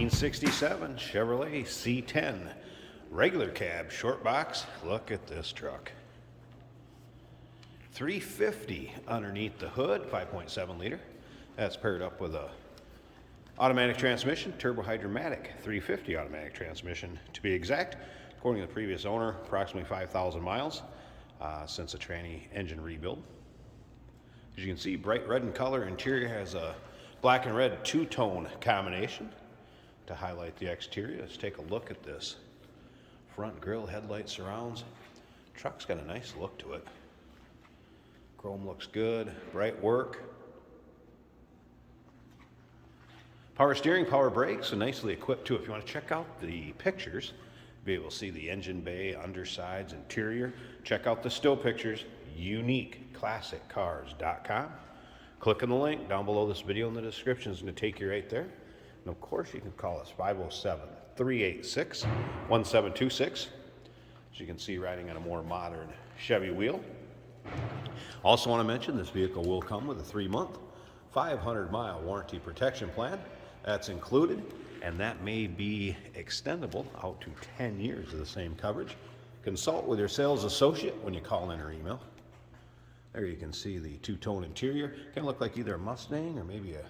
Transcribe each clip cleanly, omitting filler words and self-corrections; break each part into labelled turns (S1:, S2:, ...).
S1: 1967 Chevrolet C10 regular cab short box. Look at this truck. 350 underneath the hood, 5.7 liter. That's paired up with a automatic transmission, turbo hydromatic 350 automatic transmission to be exact. According to the previous owner, approximately 5,000 miles since a tranny engine rebuild. As you can see, bright red in color. Interior has a black and red two-tone combination to highlight the exterior. Let's take a look at this. Front grille, headlight surrounds. Truck's got a nice look to it. Chrome looks good, bright work. Power steering, power brakes, and nicely equipped too. If you want to check out the pictures, you'll be able to see the engine bay, undersides, interior. Check out the still pictures, uniqueclassiccars.com. Click on the link down below this video in the description. It's going to take you right there. And of course, you can call us 507-386-1726. As you can see, riding on a more modern Chevy wheel. Also want to mention this vehicle will come with a 3-month, 500-mile warranty protection plan. That's included, and that may be extendable out to 10 years of the same coverage. Consult with your sales associate when you call in or email. There you can see the two-tone interior. Kind of look like either a Mustang or maybe a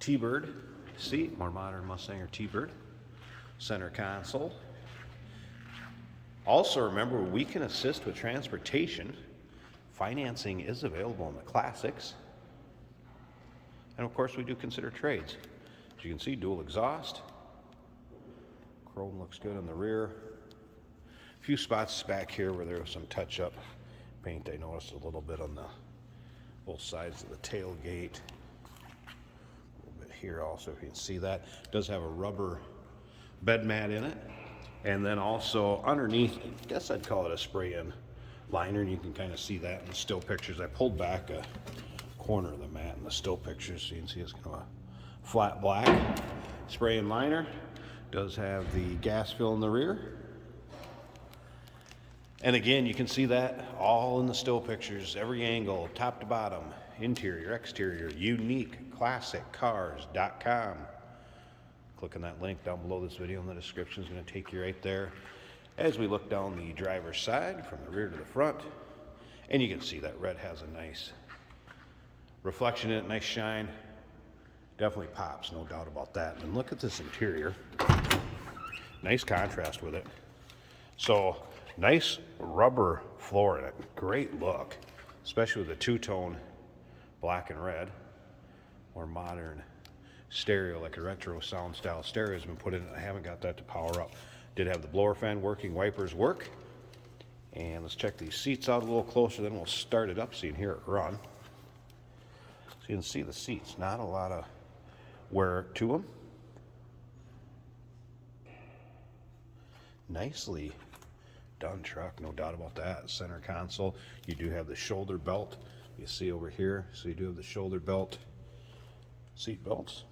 S1: T-Bird seat, more modern Mustang or T-Bird. Center console. Also remember, we can assist with transportation. Financing is available in the classics. And of course, we do consider trades. As you can see, dual exhaust. Chrome looks good on the rear. A few spots back here where there was some touch-up paint. I noticed a little bit on the both sides of the tailgate. A little bit here also, if you can see that. It does have a rubber bed mat in it. And then also underneath, I guess I'd call it a spray-in liner, and you can kind of see that in the still pictures. I pulled back a corner of the mat in the still pictures so you can see it's kind of a flat black spray-in liner. Does have the gas fill in the rear. And again, you can see that all in the still pictures, every angle, top to bottom, interior, exterior, uniqueclassiccars.com. Click on that link down below this video in the description. Is going to take you right there as we look down the driver's side from the rear to the front. And you can see that red has a nice reflection in it, nice shine. Definitely pops, no doubt about that. And look at this interior. Nice contrast with it. So nice rubber floor in it. Great look, especially with the two-tone black and red. More modern stereo, like a retro sound style stereo has been put in it. I haven't got that to power up. Did have the blower fan working, wipers work. And let's check these seats out a little closer, then we'll start it up so you can hear it run. So you can see the seats, not a lot of wear to them. Nicely done truck, no doubt about that. Center console, you do have the shoulder belt. You see over here, so you do have the shoulder belt seat belts.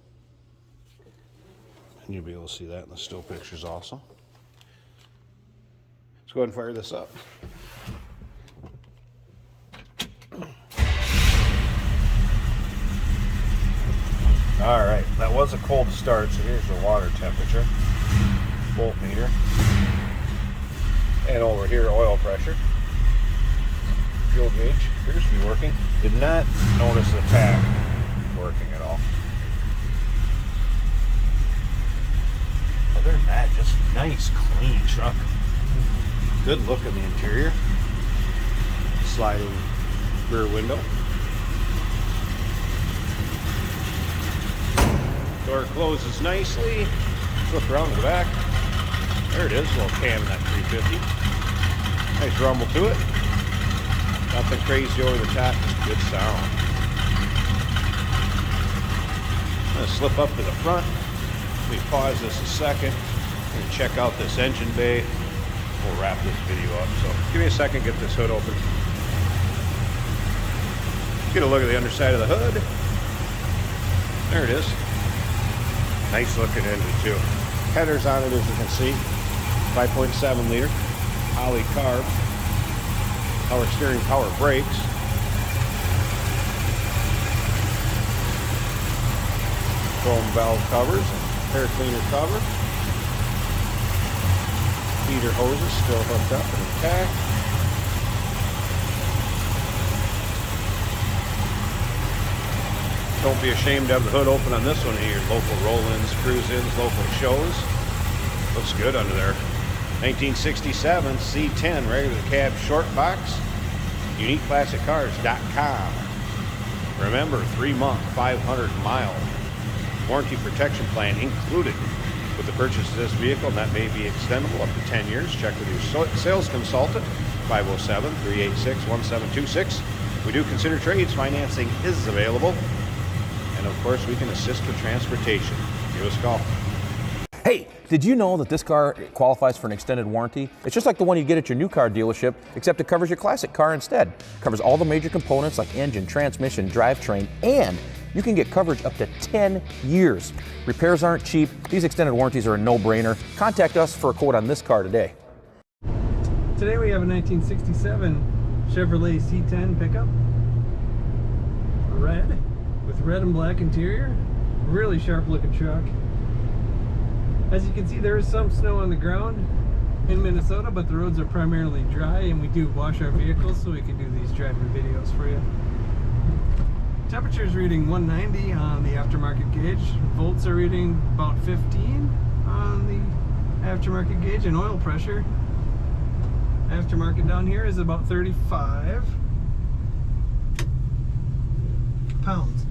S1: And you'll be able to see that in the still pictures also. Let's go ahead and fire this up. All right, that was a cold start, so here's the water temperature, voltmeter, and over here, oil pressure. Fuel gauge appears to be working. Did not notice the tap working at all. Other than that, just nice, clean truck. Good look in the interior. Sliding rear window. Door closes nicely. Flip around to the back. There it is, a little cam in that 350. Nice rumble to it. Nothing crazy over the top, just good sound. I'm going to slip up to the front. Let me pause this a second and check out this engine bay. We'll wrap this video up. So give me a second, get this hood open. Get a look at the underside of the hood. There it is. Nice looking engine too. Headers on it, as you can see. 5.7 liter. Poly carb. Power steering, power brakes. Chrome valve covers. air cleaner cover. Feeder hoses still hooked up and intact. Don't be ashamed to have the hood open on this one here. Local roll-ins, cruise-ins, local shows. Looks good under there. 1967 C10 regular cab short box. UniqueClassicCars.com. Remember, 3-month, 500-mile warranty protection plan included with the purchase of this vehicle, and that may be extendable up to 10 years. Check with your sales consultant, 507-386-1726. We do consider trades. Financing is available. And of course, we can assist with transportation. Give us a call.
S2: Hey, did you know that this car qualifies for an extended warranty? It's just like the one you get at your new car dealership, except it covers your classic car instead. It covers all the major components like engine, transmission, drivetrain, and you can get coverage up to 10 years. Repairs aren't cheap. These extended warranties are a no-brainer. Contact us for a quote on this car today.
S3: Today we have a 1967 Chevrolet C10 pickup. Red, with red and black interior. Really sharp looking truck. As you can see, there is some snow on the ground in Minnesota, but the roads are primarily dry, and we do wash our vehicles so we can do these driving videos for you. Temperature is reading 190 on the aftermarket gauge. Volts are reading about 15 on the aftermarket gauge, and oil pressure aftermarket down here is about 35 pounds.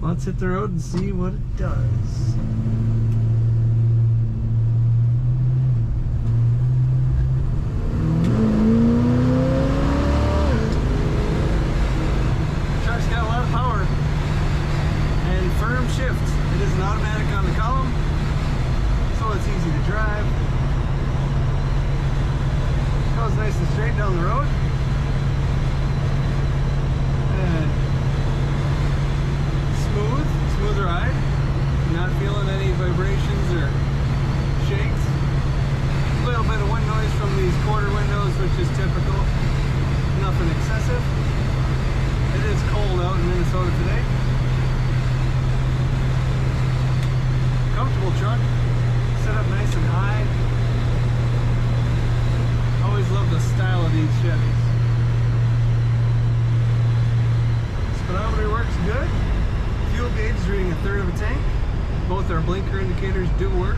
S3: Let's hit the road and see what it does. Truck's got a lot of power and firm shift. It is an automatic on the column, so it's easy to drive. Goes nice and straight down the road. And smooth ride. Not feeling any vibrations or shakes. A little bit of wind noise from these quarter windows, which is typical. Nothing excessive. It is cold out in Minnesota today. Comfortable truck. Set up nice and high. Always love the style of these Chevys. Speedometer works good. Fuel gauge is reading 1/3 of a tank. Both our blinker indicators do work.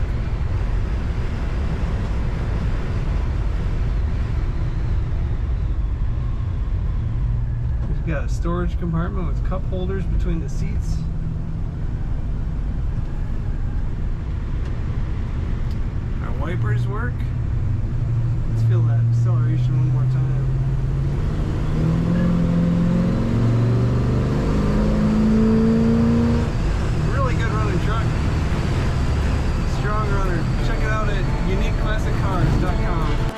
S3: We've got a storage compartment with cup holders between the seats. Our wipers work. Let's feel that acceleration one more time. Really good running truck. Strong runner. Check it out at UniqueClassicCars.com.